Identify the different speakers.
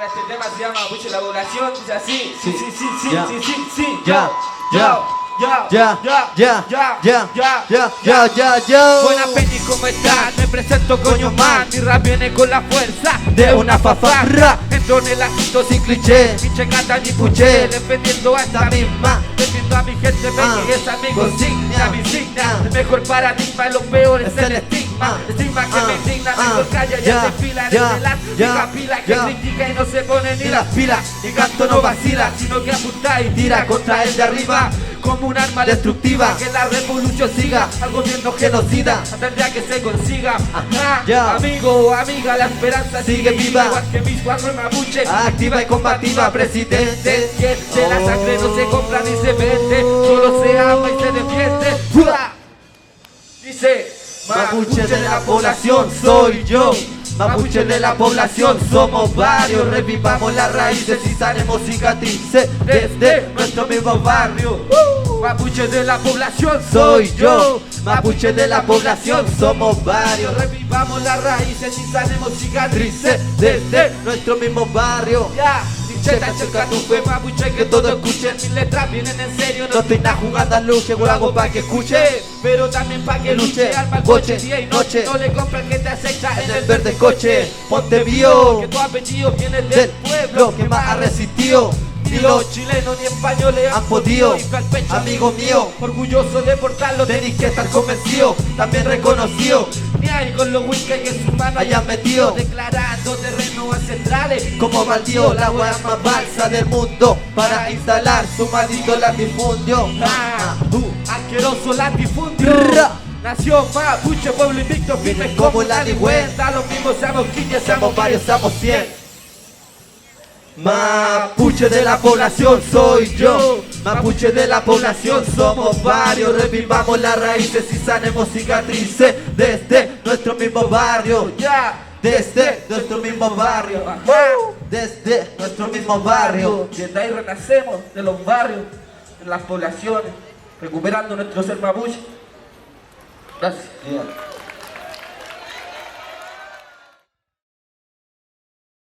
Speaker 1: Ahora este tema se llama Mapuche la población, dice así. Sí, sí, sí, sí,
Speaker 2: Ya.
Speaker 1: sí, sí, sí.
Speaker 2: Ya, ya,
Speaker 1: ya,
Speaker 2: ya, ya, ya.
Speaker 1: Buenas peñas, ¿cómo estás? Me presento coño man. Mi rap viene con la fuerza de una fafarra. Entro en el acito sin cliché. Mi checata, mi puché. Defendiendo a esta misma. Defiendo a mi gente, que es mi consigna. Mi insignia, el mejor paradigma. Lo peor es el estigma. Estigma que me indigna. Mejor calla y hace fila. Desde la pica pila que critica y no se pone ni las pilas. Mi canto no vacila, sino que apunta y tira contra el de arriba. Como un arma destructiva, que la revolución siga al gobierno genocida, hasta el día que se consiga. Ajá, amigo o amiga, la esperanza sigue viva. Igual que mis cuatro mapuche, activa y combativa. Presidente, que de la sangre no se compra ni se vende, solo se ama y se defiende. Dice,
Speaker 2: Mapuche de la población soy yo. Mapuche de la población somos varios. Revivamos las raíces y sanemos cicatrices desde nuestro mismo barrio.
Speaker 1: Mapuche de la población
Speaker 2: Soy yo. Mapuche de la población somos varios.
Speaker 1: Revivamos las raíces y sanemos cicatrices
Speaker 2: Desde nuestro mismo barrio.
Speaker 1: Ya, cheta, checa tu fe, mapuche, que todo escuchen. Mis letras vienen en serio,
Speaker 2: No estoy nada jugando al luche, lo hago pa' que escuche.
Speaker 1: pero también pa' que luche. Arma el coche día y noche, no le compran que te acecha
Speaker 2: En el verde coche, ponte
Speaker 1: Que
Speaker 2: bio
Speaker 1: tu apellido viene del
Speaker 2: del
Speaker 1: pueblo
Speaker 2: pueblo que más ha resistido.
Speaker 1: Ni los chilenos ni españoles
Speaker 2: han podido.
Speaker 1: Infla el pecho,
Speaker 2: Amigo mío,
Speaker 1: orgulloso de portarlo.
Speaker 2: tenéis que estar convencido, también reconocido.
Speaker 1: Ni hay con los whisky que en su mano
Speaker 2: Hayan metido.
Speaker 1: declarando terrenos ancestrales.
Speaker 2: Como baldío, la wea más balsa del mundo para instalar su maldito latifundio.
Speaker 1: Asqueroso latifundio.
Speaker 2: Ra.
Speaker 1: Nación mapuche, pueblo invicto, firme
Speaker 2: Como
Speaker 1: como
Speaker 2: la
Speaker 1: la
Speaker 2: ligüenza.
Speaker 1: Los mismos seamos 15,
Speaker 2: Seamos varios, seamos 100. Mapuche de la población soy yo. Mapuche de la población somos varios. Revivamos las raíces y sanemos cicatrices desde nuestro mismo barrio.
Speaker 1: Ya,
Speaker 2: Desde nuestro mismo barrio. Desde nuestro mismo barrio.
Speaker 1: desde ahí renacemos de los barrios, de las poblaciones, recuperando nuestro ser mapuche. Gracias.